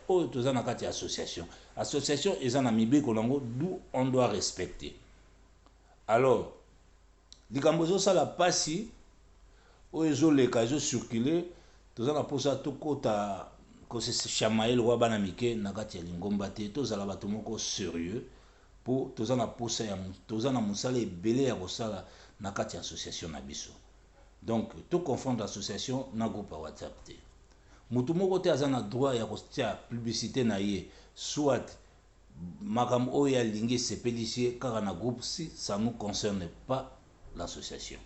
oyo toza na kati ya association. Association eza na mibeko nango d'où on doit respecter. Alors likambo ezosala pasi oyo ezoleka ezocircule toza na posa tokota kosechamaye lokwa bana mike na kati ya lingomba te tozala bato moko sérieux po toza na posa ya toza na mosala ebele ya kosala na kati ya association na biso. Donc to confondre association na groupe ya WhatsApp te. Mutu moko te aza na droit ya kotia publicité na ye soit makambo oyo alingi esepelisi kaka na groupe si ça nous concerne pas l'association.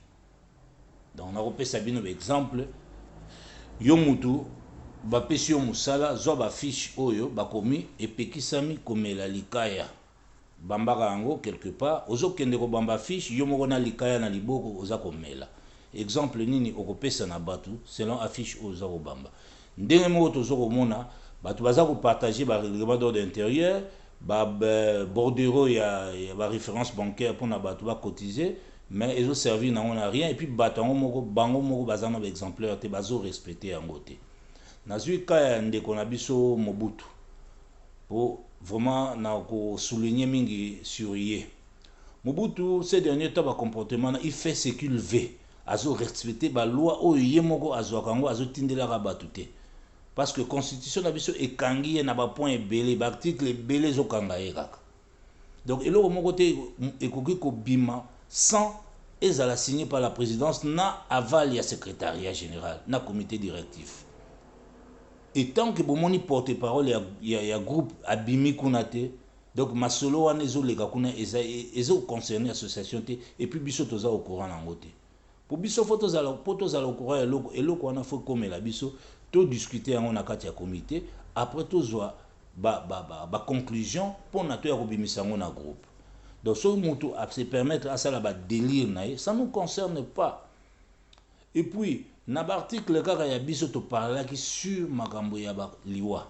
Donc nakopesa bino exemple yo mutu bapesi yo musala zwa bafiche oyo bakomi epekisami komela likaya bambaka yango quelque part ozokende kobamba fiche yo moko na likaya na liboko oza komela. Exemple nini okopesa na batu selon affiche oza kobamba. Ndenge moko tozokomona batu baza kopartager ba règlement d'ordre intérieur ba bordereau ya ba référence bancaire pour na batu ba cotiser mais ils ont servi na on a rien et puis batu moko bango moko baza na exemplaire te bazo respecter yango te. Nazui kaya ndeko na biso Mobutu pour vraiment na ko souligner mingi sur ye. Mobutu ces derniers temps ba comportement il fait ce qu'il veut azo respecter ba loi oyo ye moko azo kango azo tindela batu te parce que constitution na biso ekangi na ba point ebele ba article ebele zo kanga ye kaka. Donc eloko moko te ekoki ko bima sans ezala signé par la présidence na aval ya secrétariat général na comité directif. Et tant que bomoni porte-parole ya groupe abimi kunate donc masolo wana ezoleka kuna ezo concerner association te et puis biso toza au courant nango te. Pour biso photos à au courant eloko wana faut comme la biso to discuter yango na kati ya comité après tozwa ba conclusion pour na to ya kobimisa yango na groupe. Donc ce mutu a se permettre à ça ba délire na ça nous concerne pas. Et puis na article kaka ya biso to parler qui sur makambo ya ba liwa.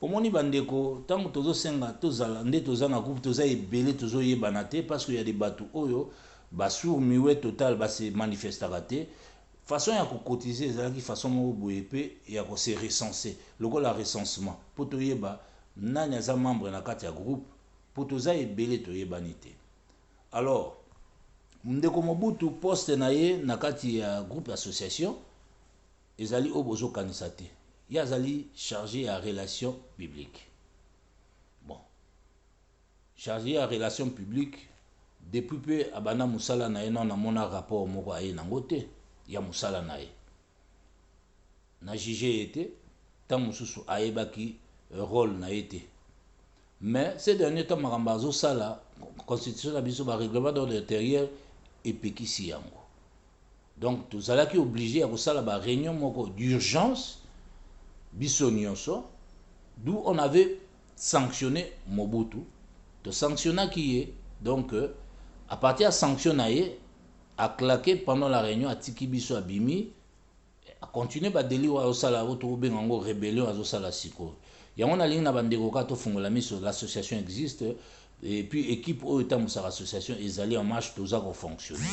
Omoni bandeko tango tozo senga tozala nde toza na groupe toza ebele tozo yebana te parce que y a des batu oyo ba sur miwe total ba se manifestera te façon ya ko cotiser ezalaki façon mo boye pe ya ko se recenser lokola recensement po toyeba nani aza membre na kati ya groupe po toza ebele toyebani te. Alors ndeko Mobutu poste na ye na kati ya groupe association ezali obozo kanisa te ya azali chargé à relations publiques. Bon chargé à relations publiques depuis peu abana musala na ye na mona rapport moko aye nango te ya musala na ye na jugé été tant mususu ayebaki rôle na été mais ces derniers temps makambo azo sala constitution na biso ba règlement d'ordre intérieur epekisi yango. Donc tozalaki obligé à kosala ba réunion moko d'urgence biso nyonso d'où on avait sanctionné Mobutu to sanctionnaki ye donc à partir de sanction naie a claqué pendant la réunion à Tikibiso Abimi a continué ba délire au sala auto bengango rébellion à sala siko. Ya on a ligne na bandeko ka to fungola miso l'association existe et puis équipe au état musa association ezali en marche toza ko fonctionner.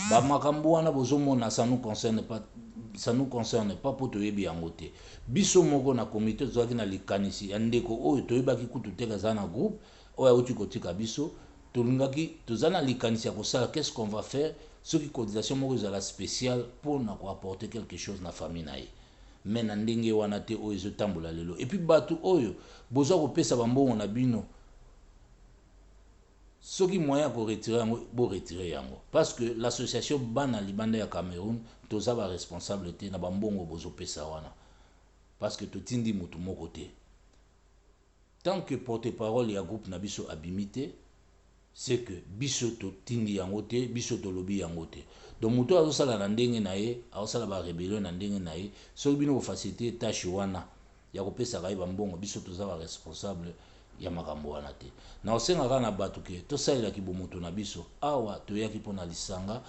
Ba makambo wana bozomona ça nous concerne pas pour to yebi yango te. Biso moko na comité zaki na likanisi andeko oyo toyebaki kutu teka za na groupe oya uti kotika biso tolingaki tozana likanisi ya kosala qu'est-ce qu'on va faire ce qui cotisation moko ezala spécial pour na ko apporter quelque chose na famille na ye mais na ndenge wana te oyo ezotambola lelo et puis batu oyo boza kopesa bambongo na bino soki moyen ko retirer yango bo retirer yango parce que l'association bana libanda ya Cameroun toza ba responsable te na bambongo bozo pesa wana parce que totindi mutu moko te tant que porte-parole ya groupe na biso abimité c'est que biso to tindi yango te biso to lobi yango te donc mutu azosala na ndenge na ye azosala ba rébellion na ndenge na ye soki bino ko faciliter tâche wana ya kopesa kai bambongo biso toza ba responsable ya makambo wana te na osengaka na bato ke tosalelaki bomoto na biso awa toyaki mpona lisanga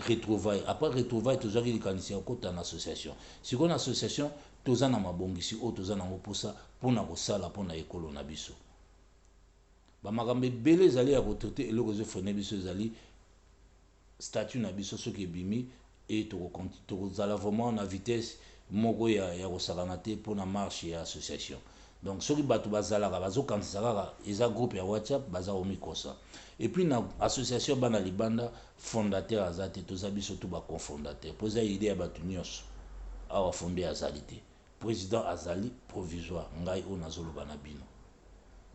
retrouvaille après retrouvaille tozwaki likanisi ya kokota na association sikoyo na association toza na mabongisi oyo toza nango mposa mpona kosala mpona ekolo na biso bamakambo ebele ezali ya kotraite eloko ezofrene biso ezali statut na biso soki ebimi e tokozala vraiment na vitesse moko ya kosakana te mpona marche ya association Donc soki bato bazalaka bazokanisaka kaka eza groupe ya WhatsApp baza omikosa. Et puis na association bana libanda fondateur azate toza biso to ba cofondateur poza idée ya bato nyonso awa fondé azali te président azali provisoire ngai o nazoloba na bino.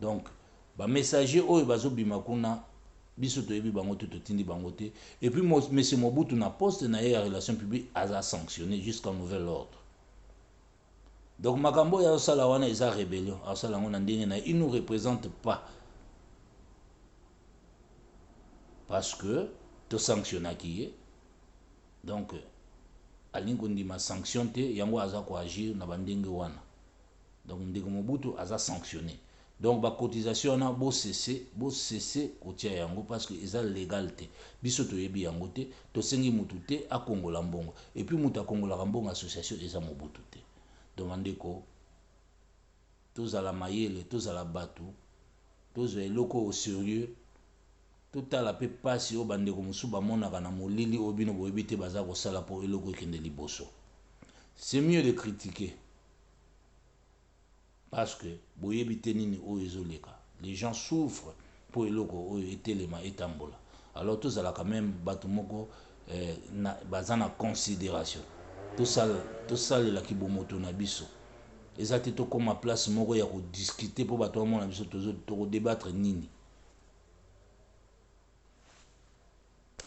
Donc ba messager oyo bazobima kuna biso toyebi bango te totindi bango te. Et puis monsieur Mobutu na poste na ye ya relation publique aza sanctionné jusqu'à nouvel ordre. Donc makambo ya osala wana eza rébellion asala ngo na ndenge na il nous représente pas parce que to sanctionnaki ye. Donc alingo ndima sanction te yango aza ko agir na bandenge wana. Donc ndeko Mobutu aza sanctionné. Donc ba cotisation na bo cesser kotia yango parce que eza légalité biso toyebi yango te to sengi mutu te a kongola mbongo et puis mutu a kongola mbongo association eza Mobutu te. Demandez ko tozala mayele tozala batu tozwa eloko au sérieux totala pe pasi o bandeko musu bamonaka na molili o bino boyebi te baza kosala po eloko ekende liboso. C'est mieux de critiquer parce que boyebi te nini o ezoleka les gens souffrent po eloko o etelema etambola. Alors tozala quand même batu moko baza na considération tosalela kibomoto na biso eza te tokoma place moko ya kodiscuter po bato bamona biso tokodébattre nini